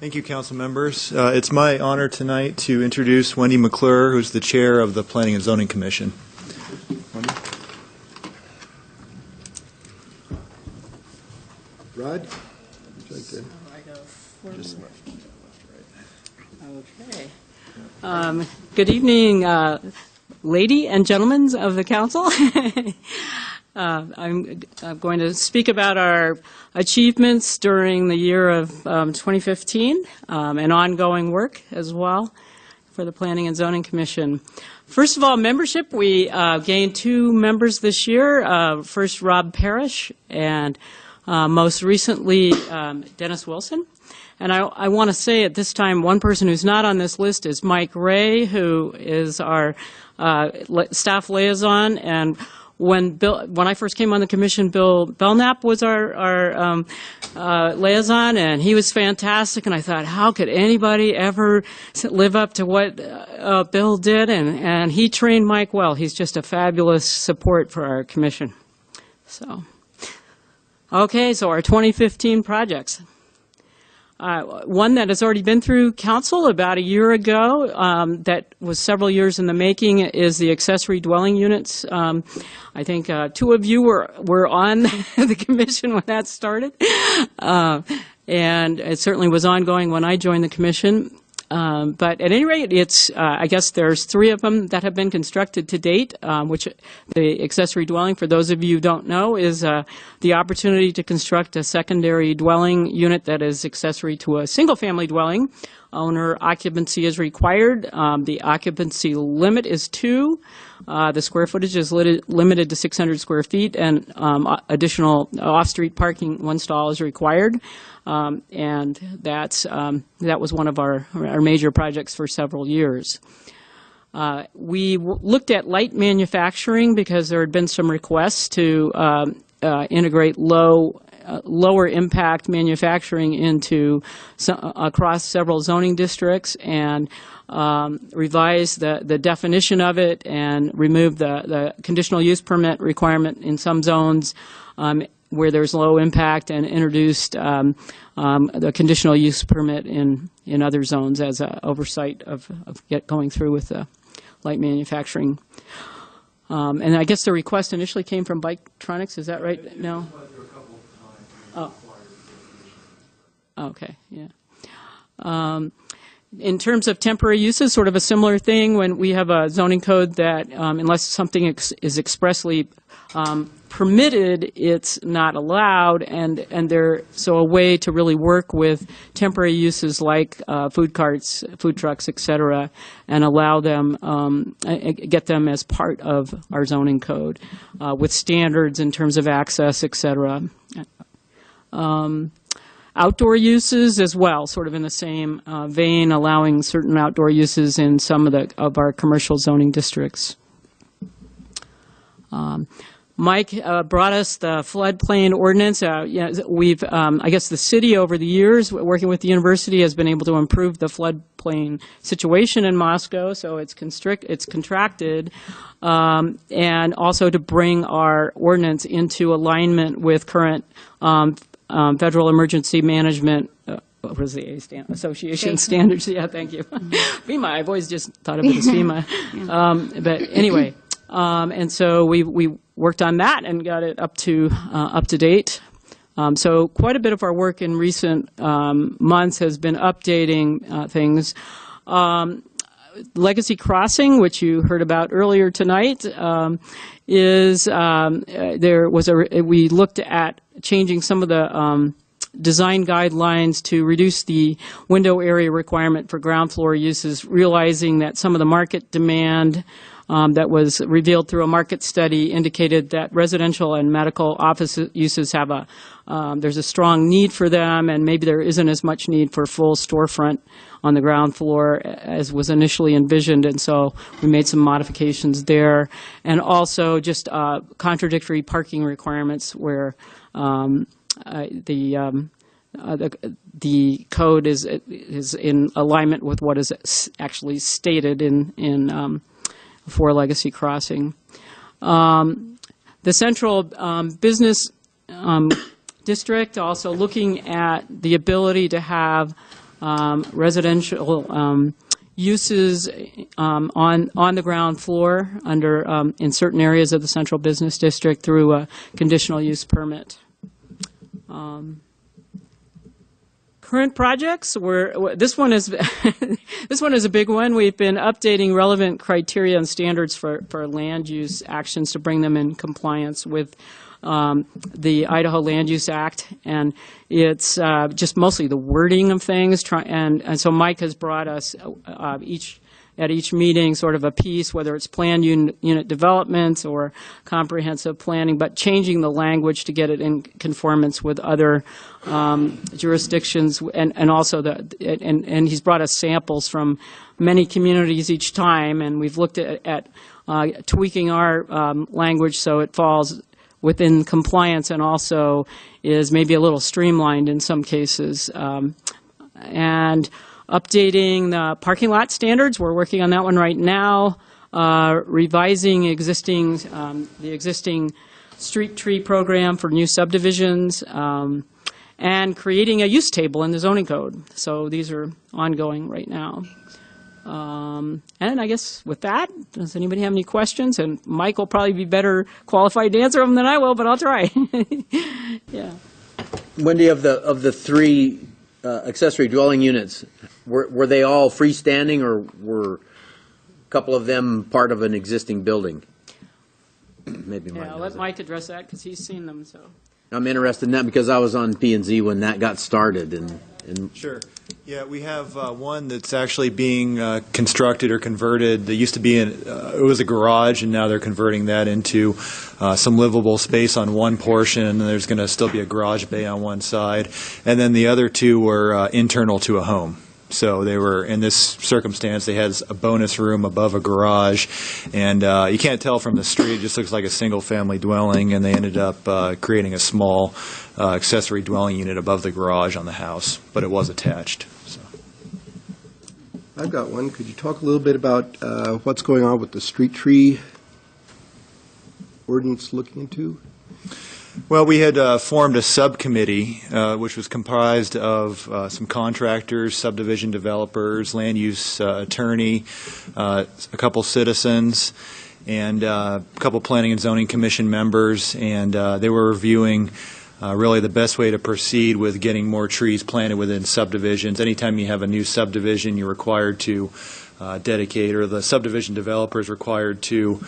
Thank you, council members. It's my honor tonight to introduce Wendy McClure, who's the chair of the Planning and Zoning Commission. Wendy? Rod? Okay. Good evening, lady and gentlemen of the council. I'm going to speak about our achievements during the year of 2015 and ongoing work as well for the Planning and Zoning Commission. First of all, membership. We gained 2 members this year. First, Rob Parrish, and most recently, Dennis Wilson. And I want to say at this time, one person who's not on this list is Mike Ray, who is our staff liaison. And when I first came on the commission, Bill Belknap was our liaison, and he was fantastic. And I thought, how could anybody ever live up to what Bill did? And he trained Mike well. He's just a fabulous support for our commission. So, okay, so our 2015 projects. One that has already been through council about a year ago, that was several years in the making, is the accessory dwelling units. I think 2 of you were on the commission when that started, and it certainly was ongoing when I joined the commission. But at any rate, it's I guess there's 3 of them that have been constructed to date, which the accessory dwelling, for those of you who don't know, is the opportunity to construct a secondary dwelling unit that is accessory to a single-family dwelling. Owner occupancy is required. The occupancy limit is 2. The square footage is limited to 600 square feet, and additional off-street parking, 1 stall is required. And that was one of our major projects for several years. We looked at light manufacturing because there had been some requests to integrate lower impact manufacturing into across several zoning districts, and revise the definition of it and remove the conditional use permit requirement in some zones where there's low impact, and introduced the conditional use permit in other zones as an oversight of going through with the light manufacturing. And I guess the request initially came from Biketronics, is that right? No? Oh. Okay, yeah. In terms of temporary uses, sort of a similar thing when we have a zoning code that unless something is expressly permitted, it's not allowed, and so a way to really work with temporary uses like food carts, food trucks, etc., and allow them, get them as part of our zoning code with standards in terms of access, etc. Outdoor uses as well, sort of in the same vein, allowing certain outdoor uses in some of our commercial zoning districts. Mike brought us the floodplain ordinance. We've, I guess the city over the years, working with the university, has been able to improve the floodplain situation in Moscow, so it's contracted, and also to bring our ordinance into alignment with current Federal Emergency Management, what was the Association standards? Yeah, thank you. FEMA, I've always just thought of it as FEMA. But anyway, and so we worked on that and got it up to date. So quite a bit of our work in recent months has been updating things. Legacy Crossing, which you heard about earlier tonight, is we looked at changing some of the design guidelines to reduce the window area requirement for ground floor uses, realizing that some of the market demand that was revealed through a market study indicated that residential and medical office uses have there's a strong need for them, and maybe there isn't as much need for full storefront on the ground floor as was initially envisioned, and so we made some modifications there. And also just contradictory parking requirements where the code is in alignment with what is actually stated in for Legacy Crossing. The central business district, also looking at the ability to have residential uses on the ground floor under in certain areas of the Central Business District through a conditional use permit. Current projects this one is this one is a big one. We've been updating relevant criteria and standards for land use actions to bring them in compliance with the Idaho Land Use Act, and it's just mostly the wording of things. And so Mike has brought us at each meeting sort of a piece, whether it's planned unit development or comprehensive planning, but changing the language to get it in conformance with other jurisdictions, and also and he's brought us samples from many communities each time, and we've looked at tweaking our language so it falls within compliance and also is maybe a little streamlined in some cases. And updating the parking lot standards, we're working on that one right now. Revising the existing street tree program for new subdivisions, and creating a use table in the zoning code. So these are ongoing right now. And I guess with that, does anybody have any questions? And Mike will probably be better qualified to answer them than I will, but I'll try. Yeah. Wendy, of the three accessory dwelling units, were they all freestanding, or were a couple of them part of an existing building? Maybe Mike. Yeah, I'll let Mike address that because he's seen them. So I'm interested in that because I was on P&Z when that got started, and Sure. Yeah, we have one that's actually being constructed or converted. There used to be it was a garage, and now they're converting that into some livable space on one portion, and there's going to still be a garage bay on one side. And then the other two were internal to a home. So they were, in this circumstance, they had a bonus room above a garage, and you can't tell from the street. It just looks like a single-family dwelling, and they ended up creating a small accessory dwelling unit above the garage on the house, but it was attached. So. I've got one. Could you talk a little bit about what's going on with the street tree ordinance looking into? Well, we had formed a subcommittee, which was comprised of some contractors, subdivision developers, land use attorney, a couple citizens, and a couple planning and zoning commission members, and they were reviewing really the best way to proceed with getting more trees planted within subdivisions. Anytime you have a new subdivision, you're required to dedicate, or the subdivision developer is required to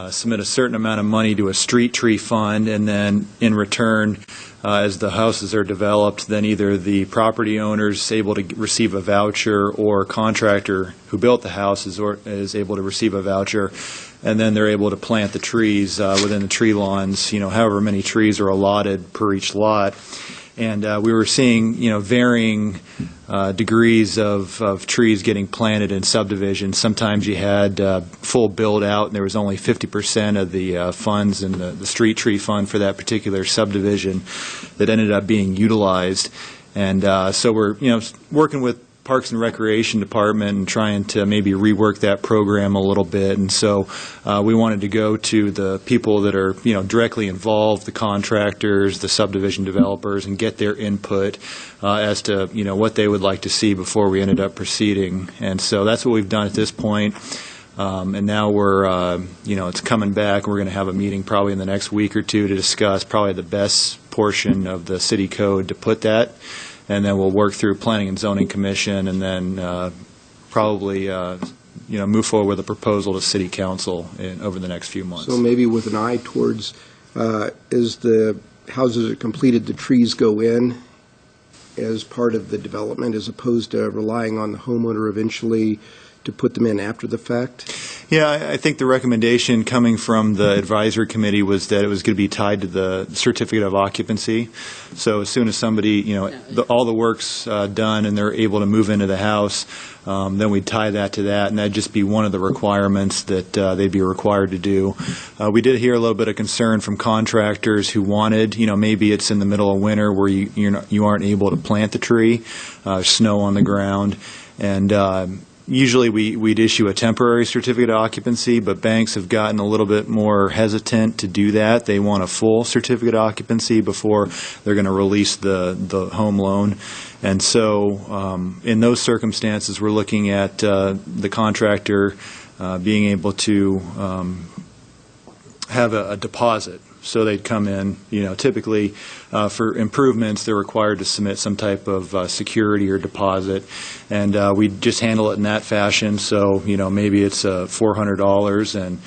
submit a certain amount of money to a street tree fund, and then in return, as the houses are developed, then either the property owner is able to receive a voucher, or a contractor who built the house is able to receive a voucher, and then they're able to plant the trees within the tree lawns, however many trees are allotted per each lot. And we were seeing, varying degrees of trees getting planted in subdivisions. Sometimes you had full build out, and there was only 50% of the funds in the street tree fund for that particular subdivision that ended up being utilized. And so we're, working with Parks and Recreation Department and trying to maybe rework that program a little bit. And so we wanted to go to the people that are, directly involved, the contractors, the subdivision developers, and get their input as to, what they would like to see before we ended up proceeding. And so that's what we've done at this point. And now we're, it's coming back. We're going to have a meeting probably in the next week or two to discuss probably the best portion of the city code to put that. And then we'll work through Planning and Zoning Commission, and then probably, move forward with a proposal to City Council over the next few months. So maybe with an eye towards, as the houses are completed, the trees go in as part of the development, as opposed to relying on the homeowner eventually to put them in after the fact? Yeah, I think the recommendation coming from the advisory committee was that it was going to be tied to the certificate of occupancy. So as soon as somebody, all the work's done and they're able to move into the house, then we'd tie that to that, and that'd just be one of the requirements that they'd be required to do. We did hear a little bit of concern from contractors who wanted, maybe it's in the middle of winter where you aren't able to plant the tree, snow on the ground, and Usually we'd issue a temporary certificate of occupancy, but banks have gotten a little bit more hesitant to do that. They want a full certificate of occupancy before they're going to release the home loan. And so in those circumstances, we're looking at the contractor being able to have a deposit. So they'd come in, typically for improvements, they're required to submit some type of security or deposit, and we just handle it in that fashion. So, maybe it's $400, and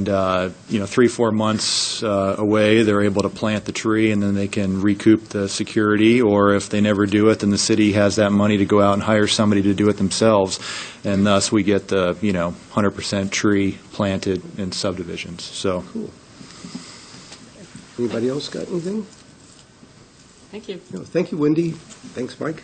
3-4 months away, they're able to plant the tree, and then they can recoup the security. Or if they never do it, then the city has that money to go out and hire somebody to do it themselves, and thus we get the 100% tree planted in subdivisions. So. Cool. Anybody else got anything? Thank you. No, thank you, Wendy. Thanks, Mike.